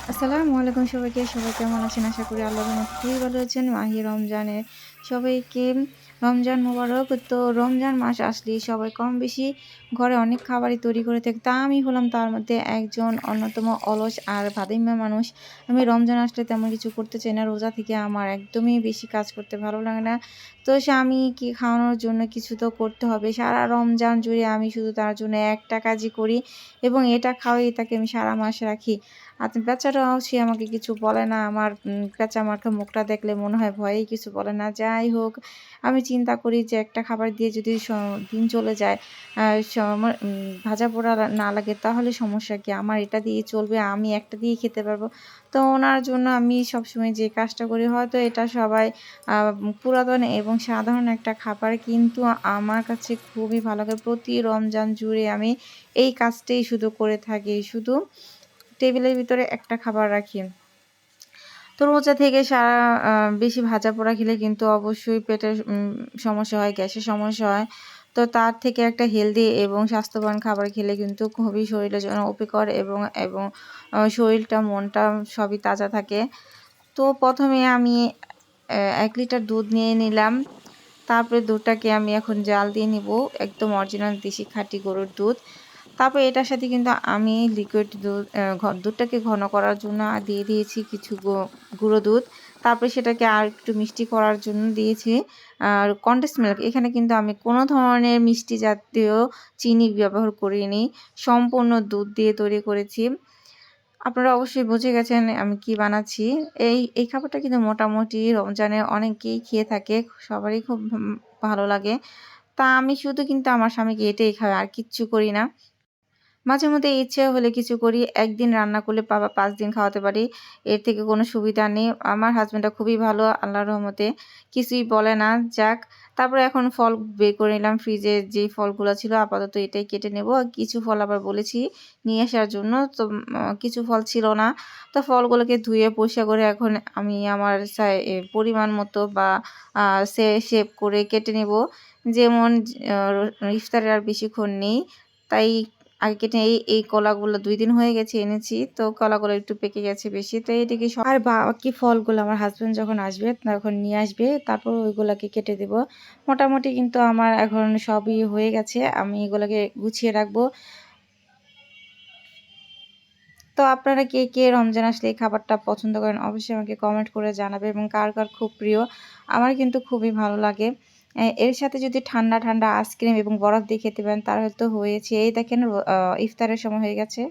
আসসালামু আলাইকুম সবাইকে। সবাই কেমন আছেন? আশা করি আল্লাহর রহমতে খুবই ভালো আছেন। মাহে রমজানের সবাইকে রমজান মোবারক। তো রমজান মাস আসলেই সবাই কম বেশি ঘরে অনেক খাবারই তৈরি করে থাকে। তা আমি হলাম তার মধ্যে একজন অন্যতম অলস আর ভাদাইম্মা মানুষ। আমি রমজান আসলে তেমন কিছু করতে চাই না। রোজা থেকে আমার একদমই বেশি কাজ করতে ভালো লাগে না। তো স্বামীকে খাওয়ানোর জন্য কিছু তো করতে হবে। সারা রমজান জুড়ে আমি শুধু তার জন্য একটা কাজই করি এবং এটা খাওয়াই তাকে আমি সারা মাস রাখি। বেচারাও সে আমাকে কিছু বলে না। আমার পেঁচা মার্কা মুখটা দেখলে মনে হয় ভয়েই কিছু বলে না। যাই হোক, আমি চিন্তা করি যে একটা খাবার দিয়ে যদি দিন চলে যায়, আ সমা ভাজা পোড়া না লাগে তাহলে সমস্যা কি? আমার এটা দিয়েই চলবে। আমি একটা দিয়েই খেতে পারবো। তো ওনার জন্য আমি সবসময় যে কাজটা করি, হয়তো এটা সবাই আ পুরাতন এবং সাধারণ একটা খাবার, কিন্তু আমার কাছে খুবই ভালো লাগে। প্রতি রমজান জুড়ে আমি এই কাজটাই শুধু করে থাকি। শুধু টেবিলের ভিতরে একটা খাবার রাখি। তো রোজা থেকে সারা বেশি ভাজাপোড়া খেলে কিন্তু অবশ্যই পেটের সমস্যা হয়, গ্যাসের সমস্যা হয়। তো তার থেকে একটা হেলদি এবং স্বাস্থ্যবান খাবার খেলে কিন্তু খুবই শরীরের জন্য উপকার এবং শরীরটা, মনটা সবই তাজা থাকে। তো ১ম এ আমি ১ লিটার দুধ নিয়ে নিলাম। তারপরে দুধটাকে আমি এখন জাল দিয়ে নিবো। একদম অরিজিনাল দেশি খাঁটি গরুর দুধ। তারপর এটার সাথে কিন্তু আমি লিকুইড দুধ দুধটাকে ঘন করার জন্য দিয়ে দিয়েছি কিছু গুঁড়ো দুধ। তারপরে সেটাকে আরেকটু মিষ্টি করার জন্য দিয়েছি কনডেন্স মিল্ক। এখানে কিন্তু আমি কোনো ধরনের মিষ্টি জাতীয় চিনি ব্যবহার করিনি। সম্পূর্ণ দুধ দিয়ে তৈরি করেছি। আপনারা অবশ্যই বুঝে গেছেন আমি কি বানাচ্ছি। এই খাবারটা কিন্তু মোটামুটি রমজানে অনেকেই খেয়ে থাকে। সবারই খুব ভালো লাগে। তা আমি শুধু কিন্তু আমার স্বামীকে এটাই খাওয়াই, আর কিচ্ছু করি না। মাঝে মধ্যে ইচ্ছে হলে কিছু করি। একদিন রান্না করলে ৫ দিন খাওয়াতে পারি। এর থেকে কোনো সুবিধা নেই। আমার হাসব্যান্ডটা খুবই ভালো, আল্লাহর রহমতে কিছুই বলে না। যাক, তারপরে এখন ফল বের করে নিলাম। ফ্রিজে যেই ফলগুলা ছিল আপাতত এটাই কেটে নেব। কিছু ফল আবার বলেছি নিয়ে আসার জন্য। তো কিছু ফল ছিল না। তো ফলগুলোকে ধুয়ে পরিষ্কার করে এখন আমি আমার পরিমাণ মতো বা আ শেপ করে কেটে নেব। যেমন ইফতারের আর বেশিক্ষণ নেই। তাই আগে কেটে এই কলাগুলো ২ দিন হয়ে গেছে এনেছি। তো কলাগুলো একটু পেকে গেছে বেশি। তো এদিকে আর বাকি ফলগুলো আমার হাসব্যান্ড যখন আসবে তখন নিয়ে আসবে। তারপর ওইগুলাকে কেটে দেব। মোটামুটি কিন্তু আমার এখন সবই হয়ে গেছে। আমি এগুলাকে গুছিয়ে রাখবো। তো আপনারা কে রমজান আসলে এই খাবারটা পছন্দ করেন অবশ্যই আমাকে কমেন্ট করে জানাবেন, এবং কার খুব প্রিয়। আমার কিন্তু খুবই ভালো লাগে। এর সাথে যদি ঠান্ডা আইসক্রিম এবং বরফ দিয়ে খেতে পারেন তাহলে তো হয়েছে। এই দেখেন ইফতারের সময় হয়ে গেছে।